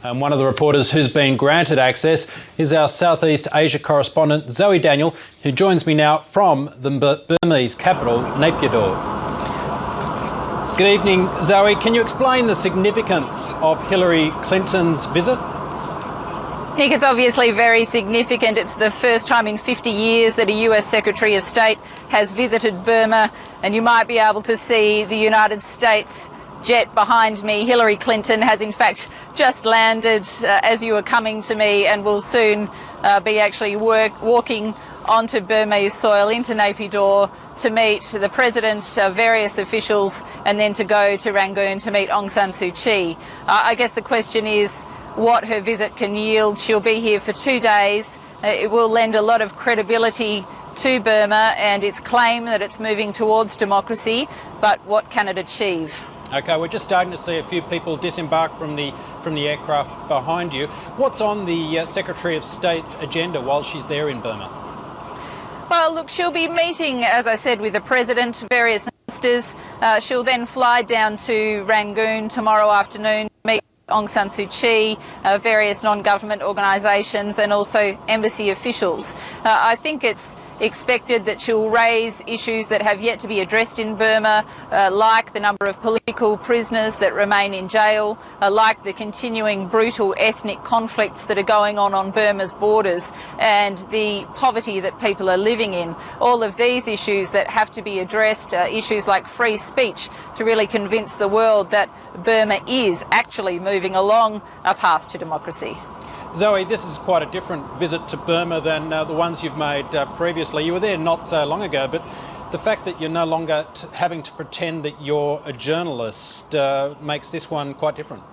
And one of the reporters who's been granted access is our Southeast Asia correspondent, Zoe Daniel, who joins me now from the Burmese capital, Naypyidaw. Good evening, Zoe. Can you explain the significance of Hillary Clinton's visit? Nick, it's obviously very significant. It's the first time in 50 years that a US Secretary of State has visited Burma, and you might be able to see the United States jet behind me. Hillary Clinton has in fact just landed as you were coming to me, and will soon be actually walking onto Burmese soil into Naypyidaw to meet the President, various officials, and then to go to Rangoon to meet Aung San Suu Kyi. I guess the question is what her visit can yield. She'll be here for 2 days. It will lend a lot of credibility to Burma and its claim that it's moving towards democracy, but what can it achieve? OK, we're just starting to see a few people disembark from the aircraft behind you. What's on the Secretary of State's agenda while she's there in Burma? Well, look, she'll be meeting, as I said, with the President, various ministers. She'll then fly down to Rangoon tomorrow afternoon, meet Aung San Suu Kyi, various non-government organisations and also embassy officials. I think it's expected that she'll raise issues that have yet to be addressed in Burma, like the number of political prisoners that remain in jail, like the continuing brutal ethnic conflicts that are going on Burma's borders, and the poverty that people are living in. All of these issues that have to be addressed, issues like free speech, to really convince the world that Burma is actually moving along a path to democracy. Zoe, this is quite a different visit to Burma than the ones you've made previously. You were there not so long ago, but the fact that you're no longer having to pretend that you're a journalist makes this one quite different.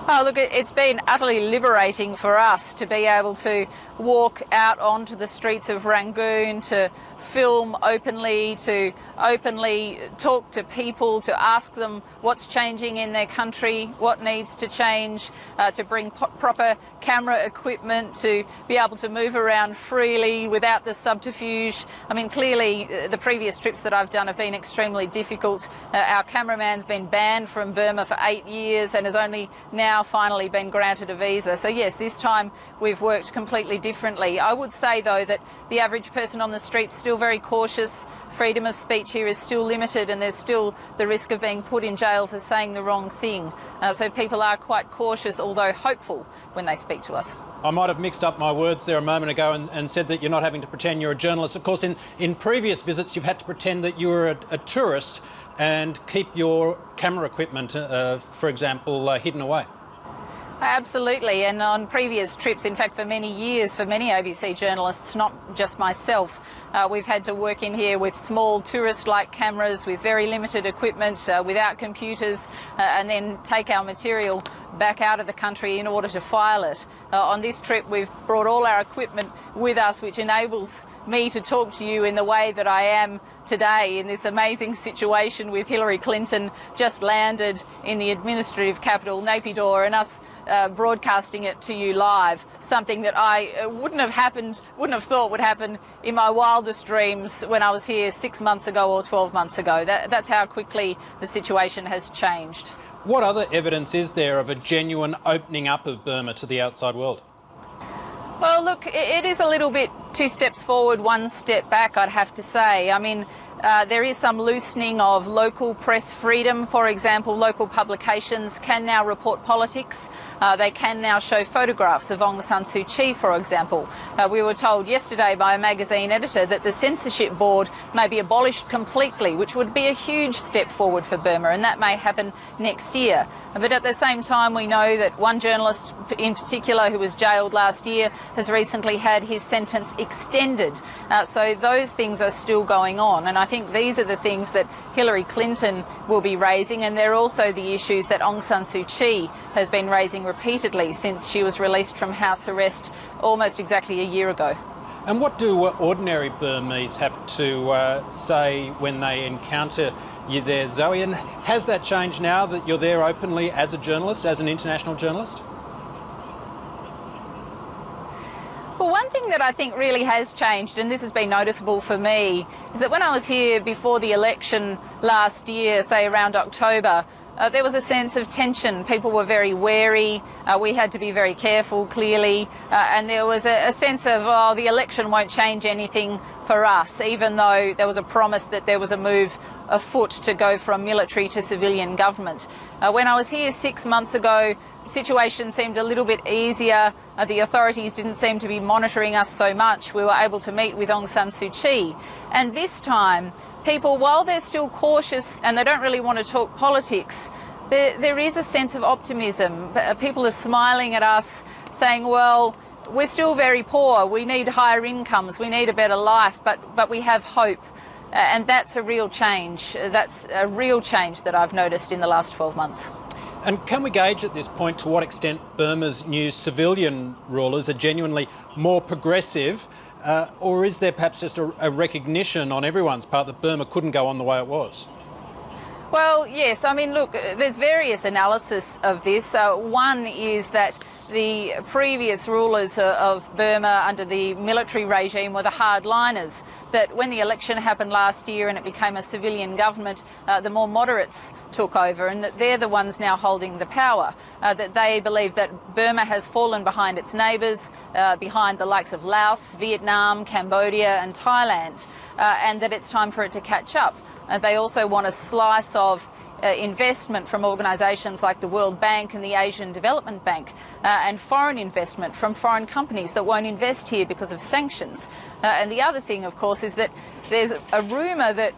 Oh, look, it's been utterly liberating for us to be able to walk out onto the streets of Rangoon, to film openly, to openly talk to people, to ask them what's changing in their country, what needs to change, to bring proper camera equipment, to be able to move around freely without the subterfuge. I mean, clearly the previous trips that I've done have been extremely difficult. Our cameraman's been banned from Burma for 8 years and has only now finally been granted a visa. So yes, this time we've worked completely differently. I would say, though, that the average person on the street's still very cautious. Freedom of speech here is still limited, and there's still the risk of being put in jail for saying the wrong thing. So people are quite cautious, although hopeful, when they speak to us. I might have mixed up my words there a moment ago and said that you're not having to pretend you're a journalist. Of course, in previous visits, you've had to pretend that you're a tourist and keep your camera equipment, for example, hidden away. Absolutely, and on previous trips, in fact for many years, for many ABC journalists, not just myself, we've had to work in here with small tourist-like cameras, with very limited equipment, without computers, and then take our material back out of the country in order to file it. On this trip we've brought all our equipment with us, which enables me to talk to you in the way that I am today, in this amazing situation with Hillary Clinton just landed in the administrative capital, Naypyidaw, and us broadcasting it to you live, something that I wouldn't have thought would happen in my wildest dreams when I was here 6 months ago or 12 months ago. That's how quickly the situation has changed. What other evidence is there of a genuine opening up of Burma to the outside world? Well, look, it is a little bit 2 steps forward, 1 step back, I'd have to say. I mean, there is some loosening of local press freedom. For example, local publications can now report politics. They can now show photographs of Aung San Suu Kyi, for example. We were told yesterday by a magazine editor that the censorship board may be abolished completely, which would be a huge step forward for Burma, and that may happen next year. But at the same time, we know that one journalist in particular who was jailed last year has recently had his sentence extended. So those things are still going on, and I think these are the things that Hillary Clinton will be raising, and they're also the issues that Aung San Suu Kyi has been raising repeatedly since she was released from house arrest almost exactly a year ago. And what do ordinary Burmese have to say when they encounter you there, Zoe? And has that changed now that you're there openly as a journalist, as an international journalist? Well, one thing that I think really has changed, and this has been noticeable for me, is that when I was here before the election last year, say around October, there was a sense of tension. People were very wary. We had to be very careful, clearly. And there was a sense of, oh, the election won't change anything for us, even though there was a promise that there was a move afoot to go from military to civilian government. When I was here 6 months ago, the situation seemed a little bit easier. The authorities didn't seem to be monitoring us so much. We were able to meet with Aung San Suu Kyi. And this time, people, while they're still cautious and they don't really want to talk politics, there is a sense of optimism. People are smiling at us, saying, well, we're still very poor, we need higher incomes, we need a better life, but we have hope. And that's a real change. That's a real change that I've noticed in the last 12 months. And can we gauge at this point to what extent Burma's new civilian rulers are genuinely more progressive, or is there perhaps just a recognition on everyone's part that Burma couldn't go on the way it was? Well, yes. I mean, look, there's various analysis of this. One is that the previous rulers of Burma under the military regime were the hardliners, that when the election happened last year and it became a civilian government, the more moderates took over, and that they're the ones now holding the power, that they believe that Burma has fallen behind its neighbours, behind the likes of Laos, Vietnam, Cambodia and Thailand, and that it's time for it to catch up. They also want a slice of investment from organisations like the World Bank and the Asian Development Bank, and foreign investment from foreign companies that won't invest here because of sanctions. And the other thing, of course, is that there's a rumour that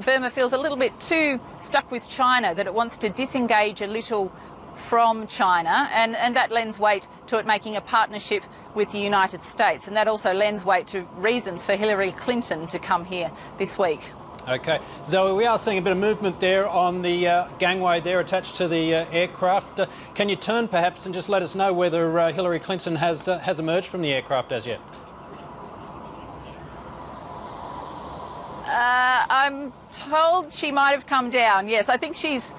Burma feels a little bit too stuck with China, that it wants to disengage a little from China, and that lends weight to it making a partnership with the United States. And that also lends weight to reasons for Hillary Clinton to come here this week. OK. Zoe, we are seeing a bit of movement there on the gangway there attached to the aircraft. Can you turn perhaps and just let us know whether Hillary Clinton has emerged from the aircraft as yet? I'm told she might have come down. Yes, I think she's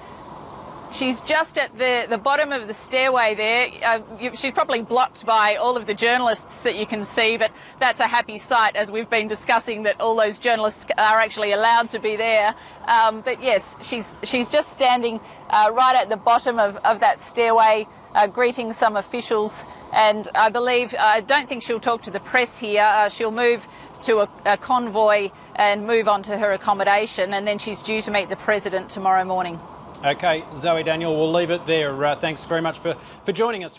just at the bottom of the stairway there. She's probably blocked by all of the journalists that you can see, but that's a happy sight, as we've been discussing, that all those journalists are actually allowed to be there. But yes, she's just standing right at the bottom of that stairway, greeting some officials. And I don't think she'll talk to the press here. She'll move to a convoy and move on to her accommodation, and then she's due to meet the President tomorrow morning. OK, Zoe Daniel, we'll leave it there. Thanks very much for joining us.